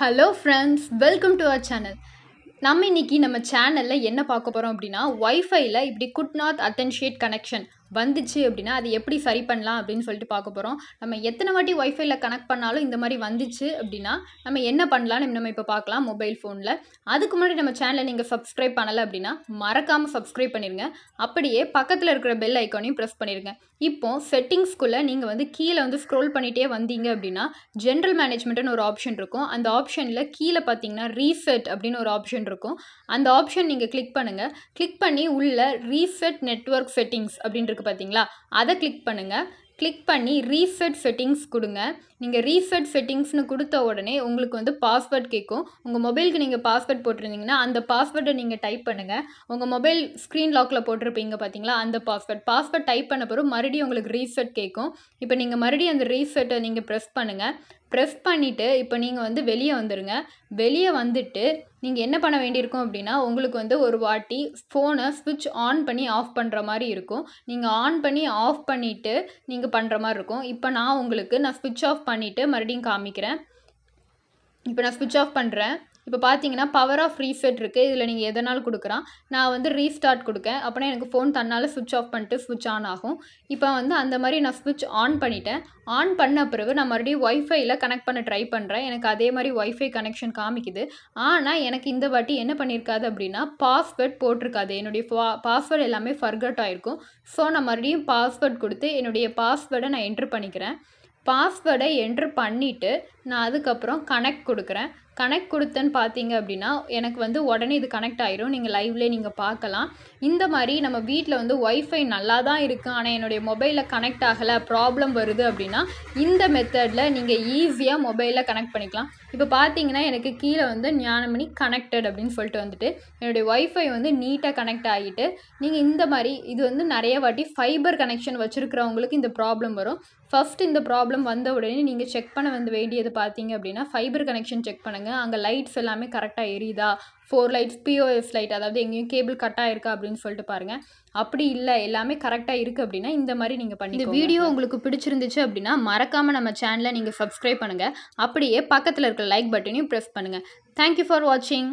Hello friends, welcome to our channel. நம்ம இன்னைக்கு நம்ம சேனலில் என்ன பார்க்க போகிறோம் அப்படின்னா, வைஃபைல இப்படி குட்நாட் அத்தென்ஷியேட் கனெக்ஷன் வந்துச்சு அப்படின்னா அது எப்படி சரி பண்ணலாம் அப்படின்னு சொல்லிட்டு பார்க்க போகிறோம். நம்ம எத்தனை வாட்டி வைஃபைல கனெக்ட் பண்ணாலும் இந்த மாதிரி வந்துச்சு அப்படின்னா நம்ம என்ன பண்ணலாம்னு நம்ம இப்போ பார்க்கலாம் மொபைல் ஃபோனில். அதுக்கு முன்னாடி நம்ம சேனலை நீங்கள் சப்ஸ்கிரைப் பண்ணலை அப்படின்னா மறக்காமல் சப்ஸ்கிரைப் பண்ணிடுங்க. அப்படியே பக்கத்தில் இருக்கிற பெல் ஐக்கானையும் ப்ரெஸ் பண்ணிடுங்க. இப்போ செட்டிங்ஸ்குள்ளே நீங்கள் வந்து கீழே வந்து ஸ்க்ரோல் பண்ணிகிட்டே வந்தீங்க அப்படின்னா ஜென்ரல் மேனேஜ்மெண்ட்னு ஒரு ஆப்ஷன் இருக்கும். அந்த ஆப்ஷனில் கீழே பார்த்தீங்கன்னா ரீசெட் அப்படின்னு ஒரு ஆப்ஷன் இருக்கும். அந்த ஆப்ஷன் நீங்கள் கிளிக் பண்ணுங்கள். கிளிக் பண்ணி உள்ள ரீசெட் நெட்வொர்க் செட்டிங்ஸ் அப்படின்னு பார்த்தீங்களா, அதை கிளிக் பண்ணுங்கள். கிளிக் பண்ணி ரீசெட் செட்டிங்ஸ் கொடுங்க. நீங்கள் ரீசெட் செட்டிங்ஸ்னு கொடுத்த உடனே உங்களுக்கு வந்து பாஸ்வேர்ட் கேட்கும். உங்கள் மொபைலுக்கு நீங்கள் பாஸ்வேர்ட் போட்டிருந்தீங்கன்னா அந்த பாஸ்வேர்டை நீங்கள் டைப் பண்ணுங்கள். உங்கள் மொபைல் ஸ்க்ரீன் லாக்கில் போட்டிருப்பீங்க பார்த்தீங்களா, அந்த பாஸ்வேர்ட் டைப் பண்ண பிறகு மறுபடியும் உங்களுக்கு ரீசெட் கேட்கும். இப்போ நீங்கள் மறுபடியும் அந்த ரீசெட்டை நீங்கள் ப்ரெஸ் பண்ணுங்கள். ப்ரெஸ் பண்ணிவிட்டு இப்போ நீங்கள் வந்து வெளியே வந்துடுங்க. வெளியே வந்துட்டு நீங்கள் என்ன பண்ண வேண்டியிருக்கும் அப்படின்னா, உங்களுக்கு வந்து ஒரு வாட்டி ஃபோனை ஸ்விட்ச் ஆன் பண்ணி ஆஃப் பண்ணுற மாதிரி இருக்கும். நீங்கள் ஆன் பண்ணி ஆஃப் பண்ணிவிட்டு நீங்கள் பண்ணுற மாதிரி இருக்கும். இப்போ நான் ஸ்விட்ச் ஆஃப் பண்ணிவிட்டு மறுபடியும் காமிக்கிறேன். இப்போ நான் ஸ்விட்ச் ஆஃப் பண்ணுறேன். இப்போ பார்த்தீங்கன்னா பவர் ஆஃப் ரீசெட் இருக்குது. இதில் நீங்கள் எதனாலும் கொடுக்குறான். நான் வந்து ரீஸ்டார்ட் கொடுக்கேன். அப்படின்னா எனக்கு ஃபோன் தன்னால் ஸ்விட்ச் ஆஃப் பண்ணிட்டு ஸ்விட்ச் ஆன் ஆகும். இப்போ வந்து அந்த மாதிரி நான் ஸ்விட்ச் ஆன் பண்ணிட்டேன். ஆன் பண்ண பிறகு நான் மறுபடியும் வைஃபைல கனெக்ட் பண்ண ட்ரை பண்ணுறேன். எனக்கு அதே மாதிரி வைஃபை கனெக்ஷன் காமிக்குது. ஆனால் எனக்கு இந்த வாட்டி என்ன பண்ணியிருக்காது அப்படின்னா பாஸ்வேர்ட் போட்டிருக்காது. என்னுடைய பாஸ்வேர்டு எல்லாமே ஃபர்கட் ஆகிருக்கும். ஸோ நான் மறுபடியும் பாஸ்வேர்ட் கொடுத்து என்னுடைய பாஸ்வேர்டை நான் என்ட்ரு பண்ணிக்கிறேன். பாஸ்வேர்டை என்ட்ரு பண்ணிவிட்டு நான் அதுக்கப்புறம் கனெக்ட் கொடுக்குறேன். கனெக்ட் கொடுத்தேன்னு பார்த்தீங்க அப்படின்னா எனக்கு வந்து உடனே இது கனெக்ட் ஆயிரும். நீங்கள் லைவ்லேயே நீங்கள் பார்க்கலாம். இந்த மாதிரி நம்ம வீட்டில் வந்து வைஃபை நல்லா தான் இருக்குது, ஆனால் என்னுடைய மொபைலில் கனெக்ட் ஆகலை, ப்ராப்ளம் வருது அப்படின்னா இந்த மெத்தடில் நீங்கள் ஈஸியாக மொபைலில் கனெக்ட் பண்ணிக்கலாம். இப்போ பார்த்தீங்கன்னா எனக்கு கீழே வந்து ஞானமணி கனெக்டட் அப்படின்னு சொல்லிட்டு வந்துட்டு என்னுடைய வைஃபை வந்து நீட்டாக கனெக்ட் ஆகிட்டு நீங்கள் இந்த மாதிரி இது வந்து நிறைய வாட்டி ஃபைபர் கனெக்ஷன் வச்சுருக்கிறவங்களுக்கு இந்த ப்ராப்ளம் வரும். ஃபஸ்ட்டு இந்த ப்ராப்ளம் வந்த உடனே நீங்கள் செக் பண்ண வேண்டியது பார்த்தீங்க அப்படின்னா ஃபைபர் கனெக்ஷன் செக் பண்ணுங்கள். அங்கே லைட்ஸ் எல்லாமே கரெக்டாக எரியுதா, 4 லைட்ஸ் பிஓஎஸ் லைட், அதாவது எங்கேயும் கேபிள் கட் ஆயிருக்கா அப்படின்னு சொல்லிட்டு பாருங்கள். அப்படி இல்லை, எல்லாமே கரெக்டாக இருக்குது அப்படின்னா இந்த மாதிரி நீங்கள் பண்ணி. இந்த வீடியோ உங்களுக்கு பிடிச்சிருந்துச்சு அப்படின்னா மறக்காமல் நம்ம சேனலை நீங்கள் சப்ஸ்கிரைப் பண்ணுங்கள். அப்படியே பக்கத்தில் இருக்கிற லைக் பட்டனையும் ப்ரெஸ் பண்ணுங்கள். தேங்க்யூ ஃபார் வாட்சிங்.